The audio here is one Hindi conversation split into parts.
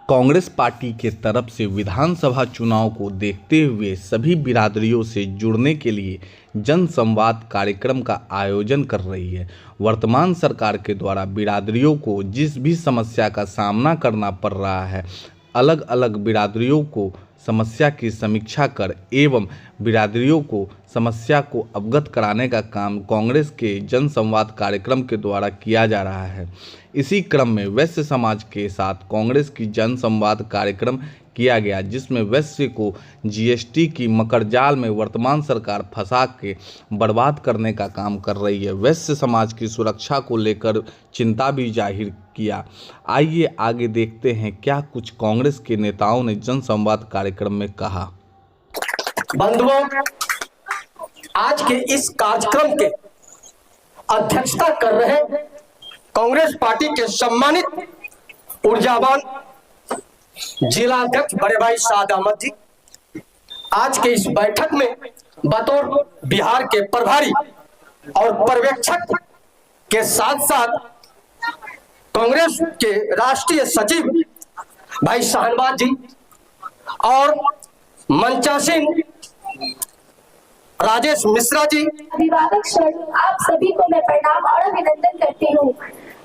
कांग्रेस पार्टी के तरफ से विधानसभा चुनाव को देखते हुए सभी बिरादरियों से जुड़ने के लिए जनसंवाद कार्यक्रम का आयोजन कर रही है। वर्तमान सरकार के द्वारा बिरादरियों को जिस भी समस्या का सामना करना पड़ रहा है, अलग अलग बिरादरियों को समस्या की समीक्षा कर एवं बिरादरियों को समस्या को अवगत कराने का काम कांग्रेस के जनसंवाद कार्यक्रम के द्वारा किया जा रहा है। इसी क्रम में वैश्य समाज के साथ कांग्रेस की जनसंवाद कार्यक्रम किया गया, जिसमें वैश्य को जीएसटी की मकड़जाल में वर्तमान सरकार फंसा के बर्बाद करने का काम कर रही है। वैश्य समाज की सुरक्षा को लेकर चिंता भी जाहिर किया। आइए आगे देखते हैं क्या कुछ कांग्रेस के नेताओं ने जनसंवाद कार्यक्रम में कहा। बंधुओं, आज के इस कार्यक्रम के अध्यक्षता कर रहे कांग्रेस पार्टी के सम्मानित ऊर्जावान जिला अध्यक्ष बड़े भाई साद अहमद जी, आज के इस बैठक में बतौर बिहार के प्रभारी और पर्यवेक्षक के साथ साथ कांग्रेस के राष्ट्रीय सचिव भाई शाहनवाज जी और मंचासीन राजेश मिश्रा जी, अभिभावक स्वरूप आप सभी को मैं प्रणाम और अभिनंदन करती हूँ।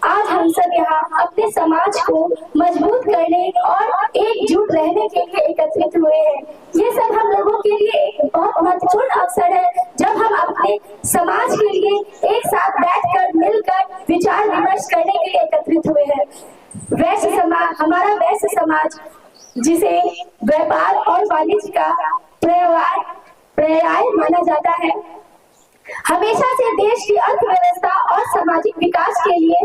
आज हम सब यहाँ अपने समाज को मजबूत करने और एकजुट रहने के लिए एकत्रित हुए हैं। ये सब हम लोगों के लिए एक बहुत महत्वपूर्ण अवसर है, जब हम अपने समाज के लिए एक साथ बैठकर मिलकर विचार विमर्श करने के लिए एकत्रित हुए हैं। वैश्य समाज, हमारा वैश्य समाज जिसे व्यापार और वाणिज्य का पर्याय माना जाता है, हमेशा से देश की अर्थव्यवस्था और सामाजिक विकास के लिए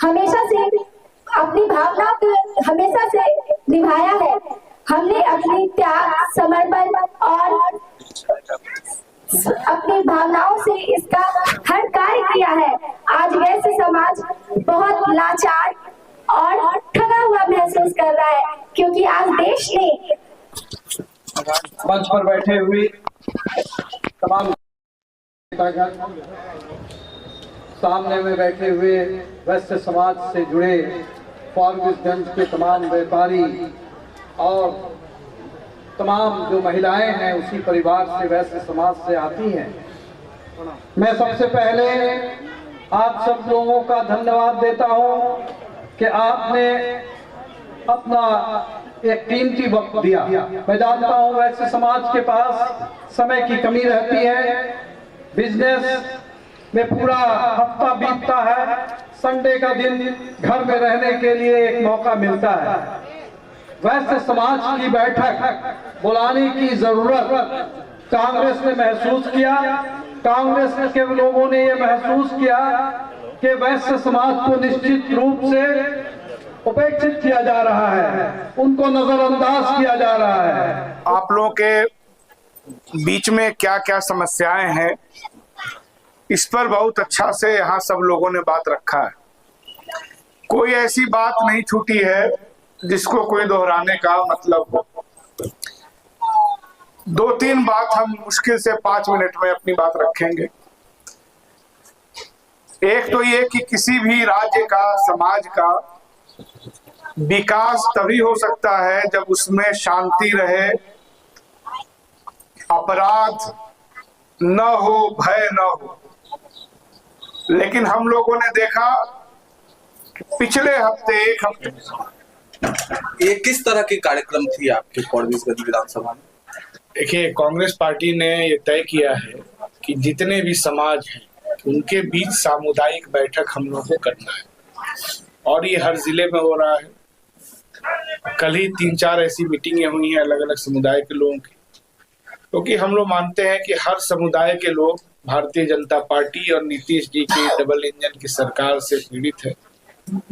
हमेशा से अपनी भावना को हमेशा से निभाया है। हमने अपनी त्याग, समर्पण और अपनी भावनाओं से इसका हर कार्य किया है। आज वैश्य समाज बहुत लाचार और ठगा हुआ महसूस कर रहा है, क्योंकि आज देश ने मंच पर बैठे हुए तमाम सामने में बैठे हुए वैश्य समाज से जुड़े फॉरबिसगंज के तमाम व्यापारी और तमाम जो महिलाएं हैं उसी परिवार से वैश्य समाज से आती हैं। मैं सबसे पहले आप सब लोगों का धन्यवाद देता हूं कि आपने अपना एक कीमती वक्त दिया। मैं जानता हूं वैश्य समाज के पास समय की कमी रहती है, बिजनेस में पूरा हफ्ता बीतता है, संडे का दिन घर में रहने के लिए एक मौका मिलता है। वैश्य समाज की बैठक बुलाने की जरूरत कांग्रेस ने महसूस किया। कांग्रेस के लोगों ने ये महसूस किया कि वैश्य समाज को निश्चित रूप से उपेक्षित किया जा रहा है, उनको नजरअंदाज किया जा रहा है। आप लोगों के बीच में क्या क्या समस्याएं हैं, इस पर बहुत अच्छा से यहाँ सब लोगों ने बात रखा है। कोई ऐसी बात नहीं छूटी है जिसको कोई दोहराने का मतलब हो। दो तीन बात हम मुश्किल से 5 मिनट में अपनी बात रखेंगे। एक तो ये कि किसी भी राज्य का, समाज का विकास तभी हो सकता है जब उसमें शांति रहे, अपराध न हो, भय न हो। लेकिन हम लोगों ने देखा कि पिछले हफ्ते, एक हफ्ते ये किस तरह के कार्यक्रम थी आपके फॉरबिसगंज विधानसभा में? देखिए, कांग्रेस पार्टी ने ये तय किया है कि जितने भी समाज हैं उनके बीच सामुदायिक बैठक हम लोगों को करना है, और ये हर जिले में हो रहा है। कल ही 3-4 ऐसी मीटिंगें हुई हैं अलग अलग समुदाय के लोगों की, क्योंकि हम लोग मानते हैं कि हर समुदाय के लोग भारतीय जनता पार्टी और नीतीश जी की डबल इंजन की सरकार से पीड़ित है,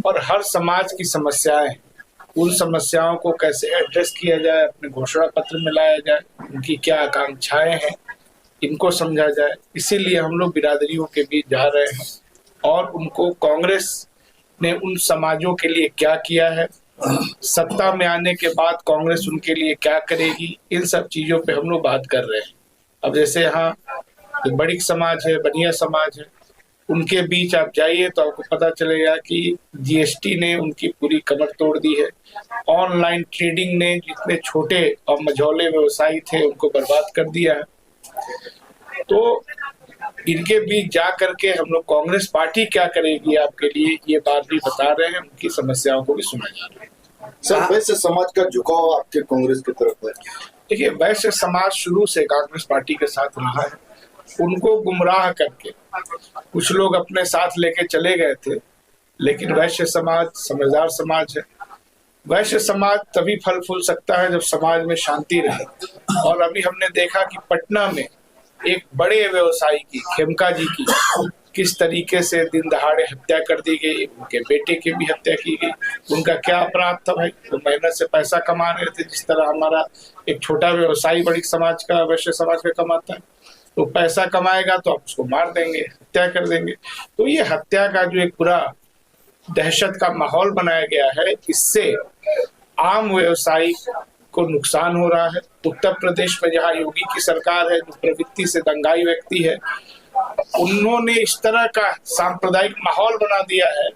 और हर समाज की समस्याएं, उन समस्याओं को कैसे एड्रेस किया जाए, अपने घोषणा पत्र में लाया जाए, उनकी क्या आकांक्षाएं हैं इनको समझा जाए। इसीलिए हम लोग बिरादरियों के बीच जा रहे हैं और उनको कांग्रेस ने उन समाजों के लिए क्या किया है, सत्ता में आने के बाद कांग्रेस उनके लिए क्या करेगी, इन सब चीजों पे हम लोग बात कर रहे हैं। अब जैसे यहाँ बड़ी समाज है, बनिया समाज है, उनके बीच आप जाइए तो आपको पता चलेगा कि जीएसटी ने उनकी पूरी कमर तोड़ दी है। ऑनलाइन ट्रेडिंग ने जितने छोटे और मझौले व्यवसायी थे उनको बर्बाद कर दिया है। तो इनके बीच जा करके हम लोग कांग्रेस पार्टी क्या करेगी आपके लिए ये बात भी बता रहे हैं, उनकी समस्याओं को भी सुना जा रहा है। सर, वैश्य समाज का झुकाव आपके कांग्रेस की तरफ है? देखिए, वैश्य समाज शुरू से कांग्रेस पार्टी के साथ रहा है। उनको गुमराह करके कुछ लोग अपने साथ लेके चले गए थे, लेकिन वैश्य समाज समझदार समाज है। वैश्य समाज तभी फल फूल सकता है जब समाज में शांति रहे। और अभी हमने देखा कि पटना में एक बड़े व्यवसायी की, खेमका जी की, किस तरीके से दिन दहाड़े हत्या कर दी गई, उनके बेटे की भी हत्या की गई। उनका क्या अपराध था भाई? वो मेहनत से पैसा कमा रहे थे, जिस तरह हमारा एक छोटा व्यवसायी बड़ी समाज का, वैश्य समाज का कमाता है। तो पैसा कमाएगा तो आप उसको मार देंगे, हत्या कर देंगे। तो ये हत्या का जो एक पूरा दहशत का माहौल बनाया गया है, इससे आम व्यवसायी को नुकसान हो रहा है। उत्तर प्रदेश में जहाँ योगी की सरकार है, जो प्रवृत्ति से दंगाई व्यक्ति है, उन्होंने इस तरह का सांप्रदायिक माहौल बना दिया है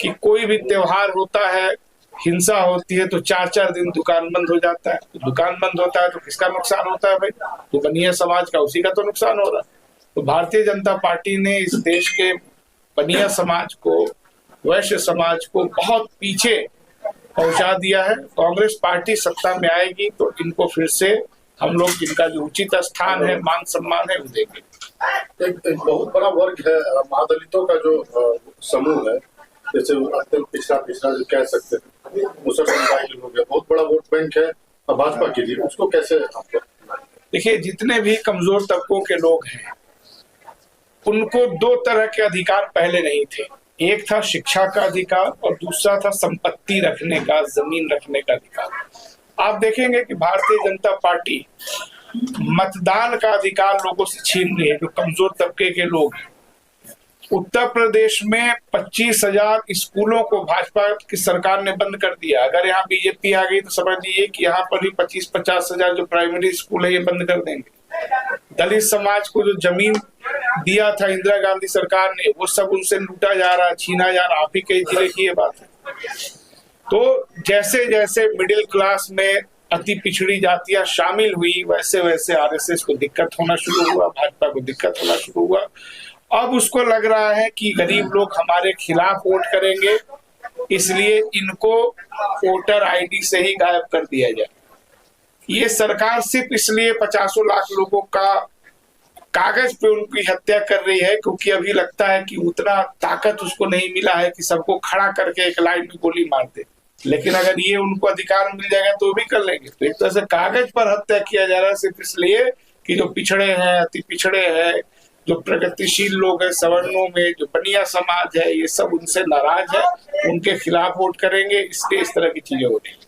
कि कोई भी त्योहार होता है, हिंसा होती है तो 4-4 दिन दुकान बंद हो जाता है। तो दुकान बंद होता है तो किसका नुकसान होता है भाई? तो बनिया समाज का, उसी का तो नुकसान हो रहा है। तो भारतीय जनता पार्टी ने इस देश के बनिया समाज को, वैश्य समाज को बहुत पीछे पहुंचा दिया है। कांग्रेस पार्टी सत्ता में आएगी तो इनको फिर से हम लोग इनका जो उचित स्थान है, मान सम्मान है, वो देंगे। एक बहुत बड़ा वर्ग है महादलितों का जो समूह है, जैसे अत्यंत पिछड़ा जो कह सकते हैं, मुसलमान समुदाय के लोग हैं, बहुत बड़ा वोट बैंक है भाजपा के लिए, उसको कैसे? देखिए, जितने भी कमजोर तबकों के लोग हैं उनको 2 तरह के अधिकार पहले नहीं थे। एक था शिक्षा का अधिकार और दूसरा था संपत्ति रखने का, जमीन रखने का अधिकार। आप देखेंगे कि भारतीय जनता पार्टी मतदान का अधिकार लोगों से छीन रही है, जो कमजोर तबके के लोग हैं। उत्तर प्रदेश में 25,000 स्कूलों को भाजपा की सरकार ने बंद कर दिया। अगर यहाँ बीजेपी आ गई तो समझ लीजिए कि यहाँ पर भी 25-50 हजार जो प्राइमरी स्कूल है ये बंद कर देंगे। दलित समाज को जो जमीन दिया था इंदिरा गांधी सरकार ने, वो सब उनसे लूटा जा रहा, छीना जा रहा। आप ही कई जिले की ये बात है। तो जैसे जैसे मिडिल क्लास में अति पिछड़ी जातियां शामिल हुई, वैसे वैसे आरएसएस को दिक्कत होना शुरू हुआ, भाजपा को दिक्कत होना शुरू हुआ। अब उसको लग रहा है कि गरीब लोग हमारे खिलाफ वोट करेंगे, इसलिए इनको वोटर आईडी से ही गायब कर दिया जाए। ये सरकार सिर्फ इसलिए 50 लाख लोगों का कागज पे उनकी हत्या कर रही है क्योंकि अभी लगता है कि उतना ताकत उसको नहीं मिला है कि सबको खड़ा करके एक लाइन में गोली मार दे। लेकिन अगर ये उनको अधिकार मिल जाएगा तो भी कर लेंगे। तो एक तरह से कागज पर हत्या किया जा रहा है सिर्फ इसलिए कि जो पिछड़े हैं, अति पिछड़े हैं, जो प्रगतिशील लोग हैं, सवर्णों में जो बनिया समाज है, ये सब उनसे नाराज है, उनके खिलाफ वोट करेंगे, इसलिए इस तरह की चीजें हो रही है।